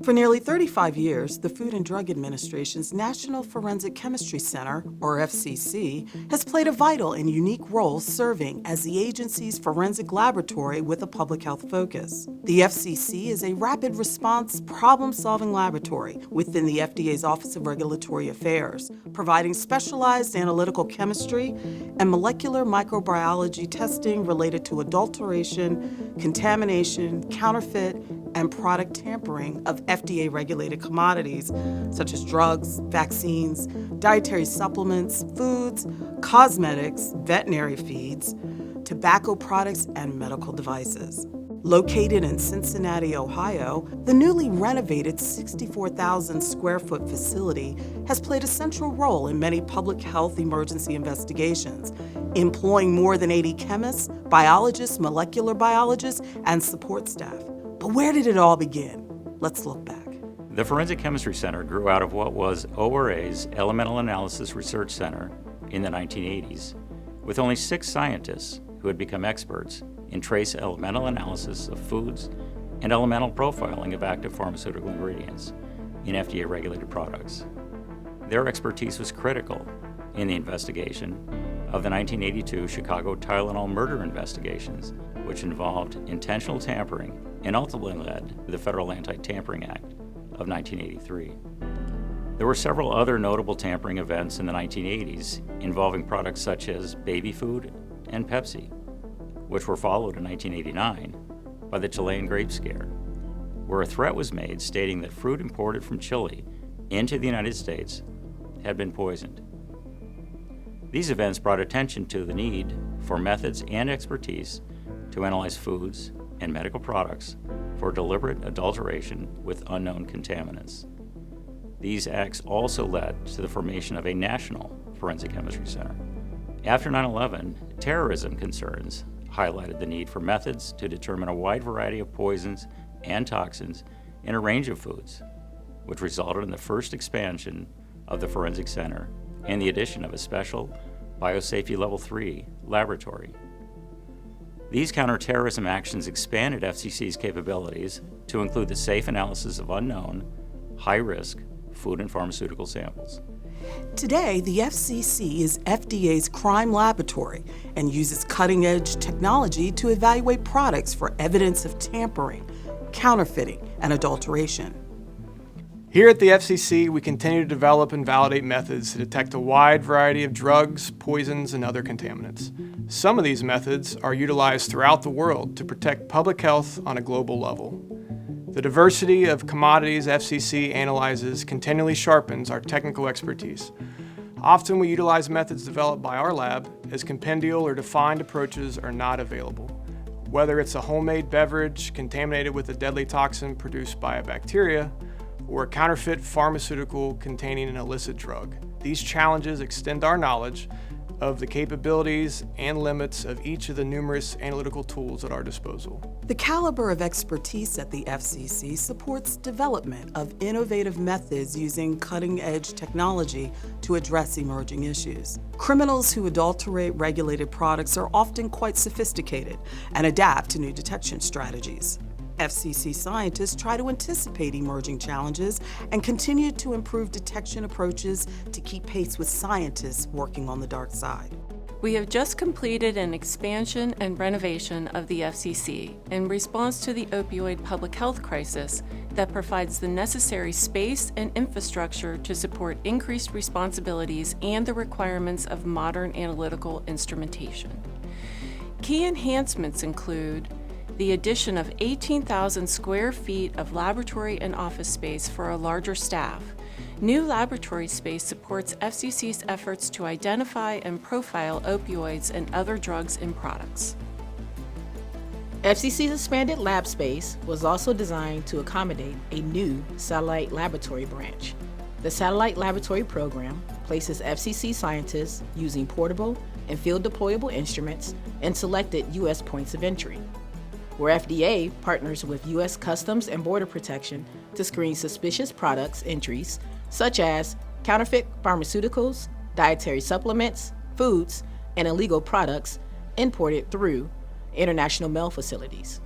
For nearly 35 years, the Food and Drug Administration's National Forensic Chemistry Center, or FCC, has played a vital and unique role serving as the agency's forensic laboratory with a public health focus. The FCC is a rapid response, problem-solving laboratory within the FDA's Office of Regulatory Affairs, providing specialized analytical chemistry and molecular microbiology testing related to adulteration, contamination, counterfeit, and product tampering of FDA-regulated commodities such as drugs, vaccines, dietary supplements, foods, cosmetics, veterinary feeds, tobacco products, and medical devices. Located in Cincinnati, Ohio, the newly renovated 64,000 square foot facility has played a central role in many public health emergency investigations, employing more than 80 chemists, biologists, molecular biologists, and support staff. But where did it all begin? Let's look back. The Forensic Chemistry Center grew out of what was ORA's Elemental Analysis Research Center in the 1980s, with only 6 scientists who had become experts in trace elemental analysis of foods and elemental profiling of active pharmaceutical ingredients in FDA-regulated products. Their expertise was critical in the investigation of the 1982 Chicago Tylenol murder investigations, which involved intentional tampering and ultimately led to the Federal Anti-Tampering Act of 1983. There were several other notable tampering events in the 1980s involving products such as baby food and Pepsi, which were followed in 1989 by the Chilean grape scare, where a threat was made stating that fruit imported from Chile into the United States had been poisoned. These events brought attention to the need for methods and expertise to analyze foods and medical products for deliberate adulteration with unknown contaminants. These acts also led to the formation of a national forensic chemistry center. After 9/11, terrorism concerns highlighted the need for methods to determine a wide variety of poisons and toxins in a range of foods, which resulted in the first expansion of the Forensic Center and the addition of a special Biosafety Level 3 laboratory. These counterterrorism actions expanded FCC's capabilities to include the safe analysis of unknown, high-risk food and pharmaceutical samples. Today, the FCC is FDA's crime laboratory and uses cutting-edge technology to evaluate products for evidence of tampering, counterfeiting, and adulteration. Here at the FCC, we continue to develop and validate methods to detect a wide variety of drugs, poisons, and other contaminants. Some of these methods are utilized throughout the world to protect public health on a global level. The diversity of commodities FCC analyzes continually sharpens our technical expertise. Often we utilize methods developed by our lab as compendial or defined approaches are not available. Whether it's a homemade beverage contaminated with a deadly toxin produced by a bacteria, or a counterfeit pharmaceutical containing an illicit drug. These challenges extend our knowledge of the capabilities and limits of each of the numerous analytical tools at our disposal. The caliber of expertise at the FCC supports development of innovative methods using cutting-edge technology to address emerging issues. Criminals who adulterate regulated products are often quite sophisticated and adapt to new detection strategies. FCC scientists try to anticipate emerging challenges and continue to improve detection approaches to keep pace with scientists working on the dark side. We have just completed an expansion and renovation of the FCC in response to the opioid public health crisis that provides the necessary space and infrastructure to support increased responsibilities and the requirements of modern analytical instrumentation. Key enhancements include the addition of 18,000 square feet of laboratory and office space for a larger staff. New laboratory space supports FCC's efforts to identify and profile opioids and other drugs in products. FCC's expanded lab space was also designed to accommodate a new satellite laboratory branch. The satellite laboratory program places FCC scientists using portable and field deployable instruments in selected U.S. points of entry, where FDA partners with U.S. Customs and Border Protection to screen suspicious products entries such as counterfeit pharmaceuticals, dietary supplements, foods, and illegal products imported through international mail facilities.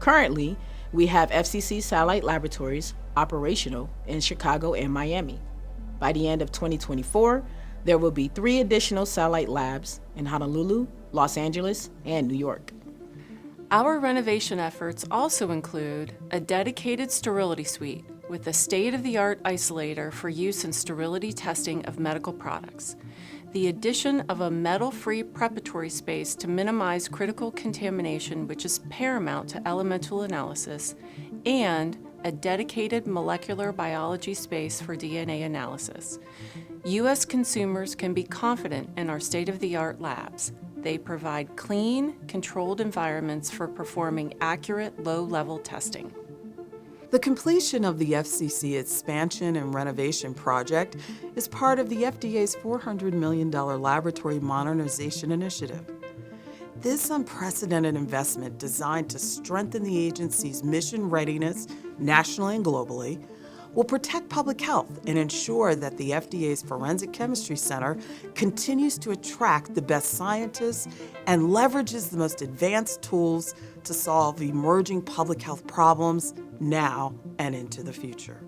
Currently, we have FCC satellite laboratories operational in Chicago and Miami. By the end of 2024, there will be 3 additional satellite labs in Honolulu, Los Angeles, and New York. Our renovation efforts also include a dedicated sterility suite with a state-of-the-art isolator for use in sterility testing of medical products, the addition of a metal-free preparatory space to minimize critical contamination, which is paramount to elemental analysis, and a dedicated molecular biology space for DNA analysis. U.S. consumers can be confident in our state-of-the-art labs. They provide clean, controlled environments for performing accurate, low-level testing. The completion of the FCC expansion and renovation project is part of the FDA's $400 million laboratory modernization initiative. This unprecedented investment, designed to strengthen the agency's mission readiness nationally and globally, will protect public health and ensure that the FDA's Forensic Chemistry Center continues to attract the best scientists and leverages the most advanced tools to solve emerging public health problems now and into the future.